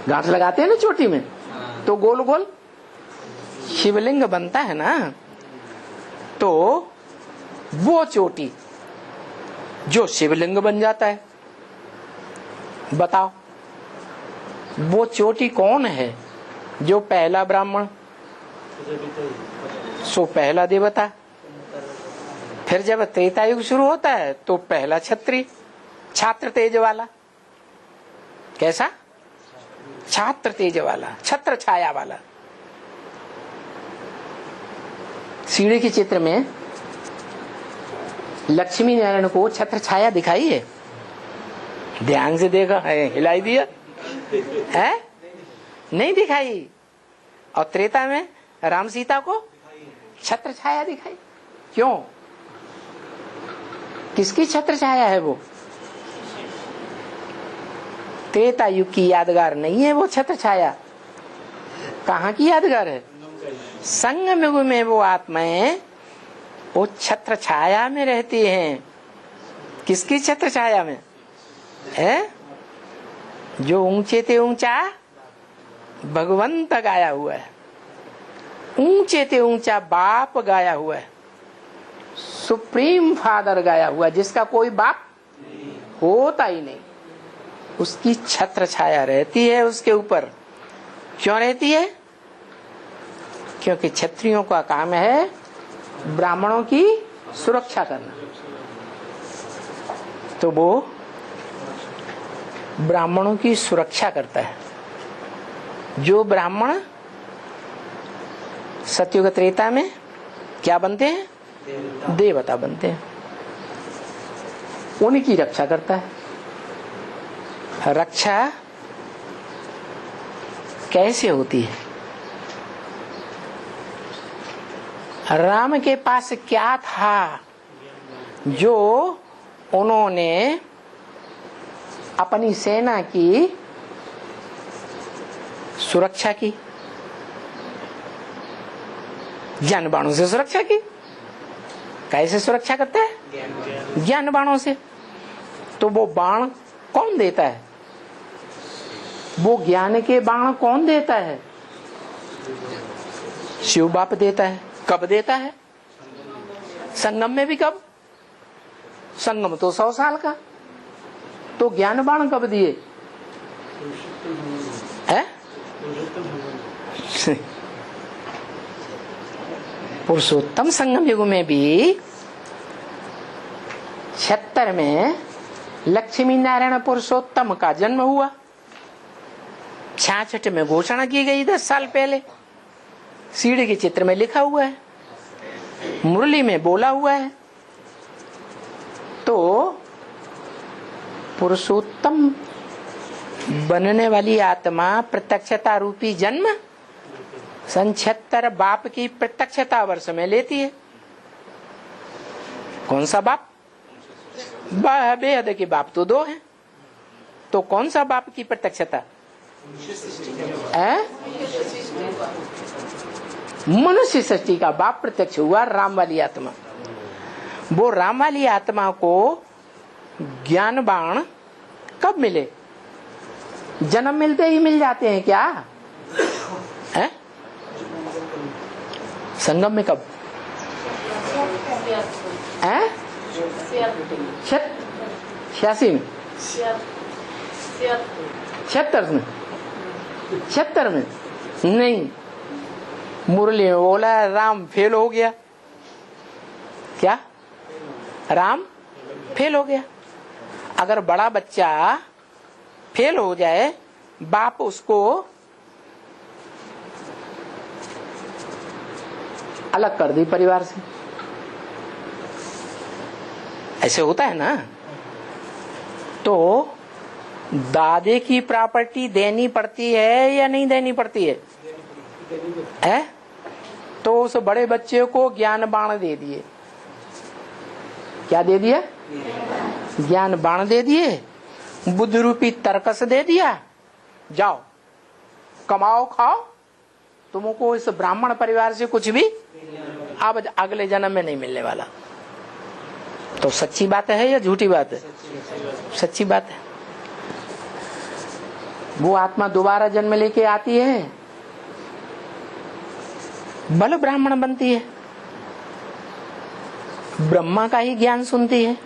गांठ लगाते हैं ना चोटी में, तो गोल गोल शिवलिंग बनता है ना। तो वो चोटी जो शिवलिंग बन जाता है, बताओ वो चोटी कौन है? जो पहला ब्राह्मण, सो पहला देवता। फिर जब त्रेता युग शुरू होता है तो पहला क्षत्रिय, छात्र तेज वाला। कैसा? छात्र तेज वाला, छत्र छाया वाला। सीढ़ी के चित्र में लक्ष्मी नारायण को छत्र छाया दिखाई है? ध्यान से देखा है, हिलाई दिया है? नहीं दिखाई। और त्रेता में राम सीता को छत्र छाया दिखाई। क्यों? किसकी छत्र छाया है वो? त्रेता युग की यादगार नहीं है वो छत्र छाया। कहाँ की यादगार है? संगम युग में वो आत्माएं वो छत्र छाया में रहती हैं। किसकी छत्र छाया में है? जो ऊंचे ते ऊंचा भगवंत गाया हुआ है, ऊंचे ते ऊंचा बाप गाया हुआ है, सुप्रीम फादर गाया हुआ है, जिसका कोई बाप होता ही नहीं, उसकी छत्र छाया रहती है उसके ऊपर। क्यों रहती है? क्योंकि क्षत्रियों का काम है ब्राह्मणों की सुरक्षा करना। तो वो ब्राह्मणों की सुरक्षा करता है। जो ब्राह्मण सतयुग त्रेता में क्या बनते हैं? देवता बनते हैं। उनकी रक्षा करता है। रक्षा कैसे होती है? राम के पास क्या था जो उन्होंने अपनी सेना की सुरक्षा की? ज्ञान बाणों से सुरक्षा की। कैसे सुरक्षा करता है? ज्ञान बाणों से। तो वो बाण कौन देता है? वो ज्ञान के बाण कौन देता है? शिव बाप देता है। कब देता है? संगम में भी कब? संगम तो 100 साल का। तो ज्ञान बाण कब दिए? पुरुषोत्तम संगम युग में भी 76 में लक्ष्मी नारायण पुरुषोत्तम का जन्म हुआ। 66 में घोषणा की गई 10 साल पहले। सीढ़ी के चित्र में लिखा हुआ है, मुरली में बोला हुआ है। तो पुरुषोत्तम बनने वाली आत्मा प्रत्यक्षता रूपी जन्म 76 बाप की प्रत्यक्षता वर्ष में लेती है। कौन सा बाप? बेहद के बाप तो 2 हैं। तो कौन सा बाप की प्रत्यक्षता है? मनुष्य सृष्टि का बाप प्रत्यक्ष हुआ, राम वाली आत्मा। वो राम वाली आत्मा को ज्ञान बाण कब मिले? जन्म मिलते ही मिल जाते हैं क्या? है? संगम में कब? 86 में, 76 में नहीं। मुरली में बोला राम फेल हो गया। क्या? राम फेल हो गया। अगर बड़ा बच्चा फेल हो जाए, बाप उसको अलग कर दी परिवार से। ऐसे होता है ना। तो दादे की प्रॉपर्टी देनी पड़ती है या नहीं देनी पड़ती है? तो उस बड़े बच्चे को ज्ञान बाण दे दिए। क्या दे दिया? ज्ञान बाण दे दिए, बुद्ध रूपी तरकस दे दिया। जाओ कमाओ खाओ, तुमको इस ब्राह्मण परिवार से कुछ भी अब अगले जन्म में नहीं मिलने वाला। तो सच्ची बात है या झूठी बात है? सच्ची बात है। वो आत्मा दोबारा जन्म लेके आती है, बल ब्राह्मण बनती है, ब्रह्मा का ही ज्ञान सुनती है।